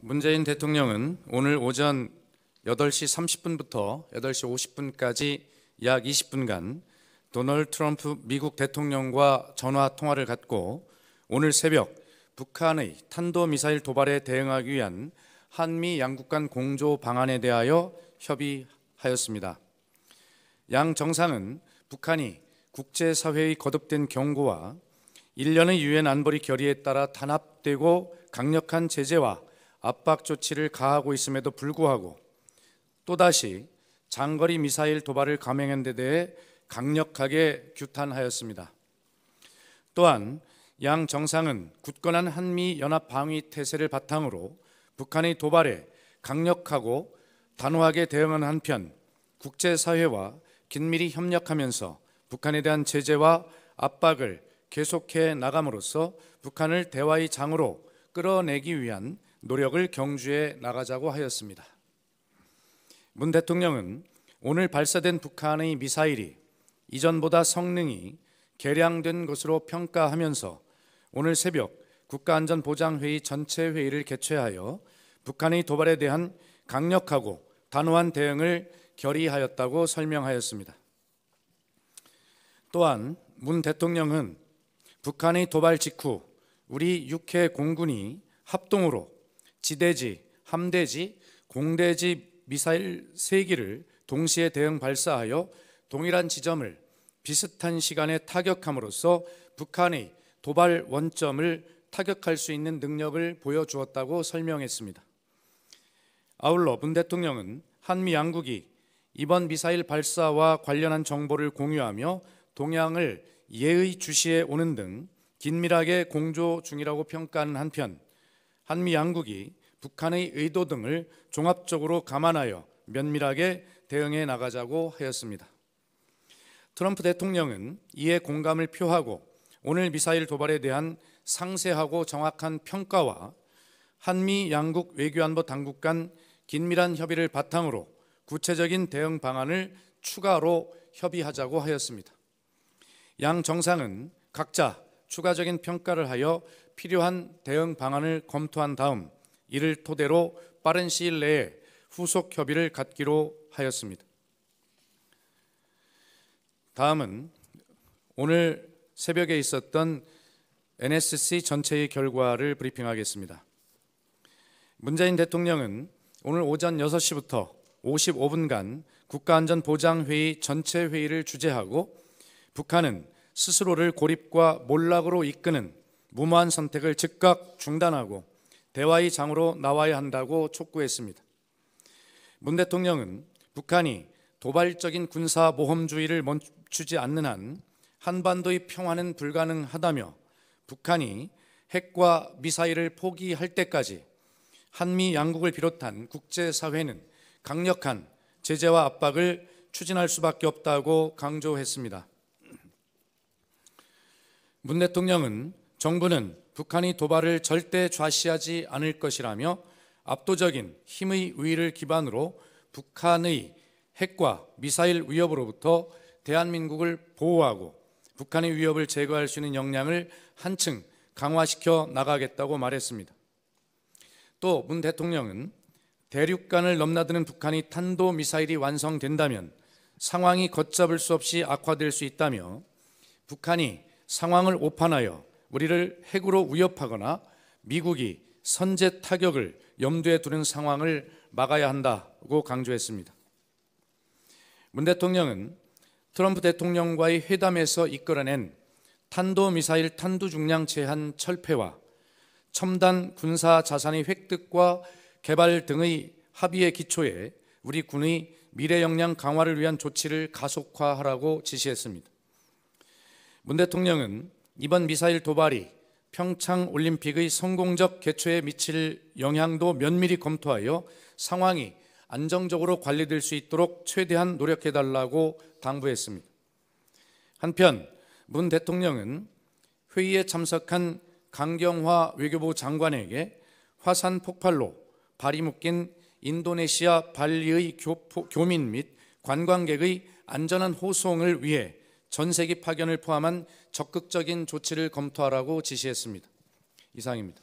문재인 대통령은 오늘 오전 8시 30분부터 8시 50분까지 약 20분간 도널드 트럼프 미국 대통령과 전화 통화를 갖고 오늘 새벽 북한의 탄도미사일 도발에 대응하기 위한 한미 양국 간 공조 방안에 대하여 협의하였습니다. 양 정상은 북한이 국제사회의 거듭된 경고와 일련의 유엔 안보리 결의에 따라 단합되고 강력한 제재와 압박 조치를 가하고 있음에도 불구하고 또다시 장거리 미사일 도발을 감행한 데 대해 강력하게 규탄하였습니다. 또한 양 정상은 굳건한 한미 연합 방위 태세를 바탕으로 북한의 도발에 강력하고 단호하게 대응하는 한편 국제사회와 긴밀히 협력하면서 북한에 대한 제재와 압박을 계속해 나감으로써 북한을 대화의 장으로 끌어내기 위한 노력을 경주해 나가자고 하였습니다. 문 대통령은 오늘 발사된 북한의 미사일이 이전보다 성능이 개량된 것으로 평가하면서 오늘 새벽 국가안전보장회의 전체 회의를 개최하여 북한의 도발에 대한 강력하고 단호한 대응을 결의하였다고 설명하였습니다. 또한 문 대통령은 북한의 도발 직후 우리 6해 공군이 합동으로 지대지, 함대지, 공대지 미사일 3기를 동시에 대응 발사하여 동일한 지점을 비슷한 시간에 타격함으로써 북한의 도발 원점을 타격할 수 있는 능력을 보여주었다고 설명했습니다. 아울러 문 대통령은 한미 양국이 이번 미사일 발사와 관련한 정보를 공유하며 동향을 예의주시해 오는 등 긴밀하게 공조 중이라고 평가하는 한편 한미 양국이 북한의 의도 등을 종합적으로 감안하여 면밀하게 대응해 나가자고 하였습니다. 트럼프 대통령은 이에 공감을 표하고 오늘 미사일 도발에 대한 상세하고 정확한 평가와 한미 양국 외교안보 당국 간 긴밀한 협의를 바탕으로 구체적인 대응 방안을 추가로 협의하자고 하였습니다. 양 정상은 각자 추가적인 평가를 하여 필요한 대응 방안을 검토한 다음 이를 토대로 빠른 시일 내에 후속 협의를 갖기로 하였습니다. 다음은 오늘 새벽에 있었던 NSC 전체의 결과를 브리핑하겠습니다. 문재인 대통령은 오늘 오전 6시부터 55분간 국가안전보장회의 전체 회의를 주재하고 북한은 스스로를 고립과 몰락으로 이끄는 무모한 선택을 즉각 중단하고 대화의 장으로 나와야 한다고 촉구했습니다. 문 대통령은 북한이 도발적인 군사 모험주의를 멈추지 않는 한 한반도의 평화는 불가능하다며 북한이 핵과 미사일을 포기할 때까지 한미 양국을 비롯한 국제사회는 강력한 제재와 압박을 추진할 수밖에 없다고 강조했습니다. 문 대통령은 정부는 북한이 도발을 절대 좌시하지 않을 것이라며 압도적인 힘의 우위를 기반으로 북한의 핵과 미사일 위협으로부터 대한민국을 보호하고 북한의 위협을 제거할 수 있는 역량을 한층 강화시켜 나가겠다고 말했습니다. 또 문 대통령은 대륙간을 넘나드는 북한이 탄도미사일이 완성된다면 상황이 걷잡을 수 없이 악화될 수 있다며 북한이 상황을 오판하여 우리를 핵으로 위협하거나 미국이 선제 타격을 염두에 두는 상황을 막아야 한다고 강조했습니다. 문 대통령은 트럼프 대통령과의 회담에서 이끌어낸 탄도미사일 탄두 중량 제한 철폐와 첨단 군사 자산의 획득과 개발 등의 합의의 기초에 우리 군의 미래 역량 강화를 위한 조치를 가속화하라고 지시했습니다. 문 대통령은 이번 미사일 도발이 평창올림픽의 성공적 개최에 미칠 영향도 면밀히 검토하여 상황이 안정적으로 관리될 수 있도록 최대한 노력해달라고 당부했습니다. 한편 문 대통령은 회의에 참석한 강경화 외교부 장관에게 화산 폭발로 발이 묶인 인도네시아 발리의 교민 및 관광객의 안전한 호송을 위해 전세기 파견을 포함한 적극적인 조치를 검토하라고 지시했습니다. 이상입니다.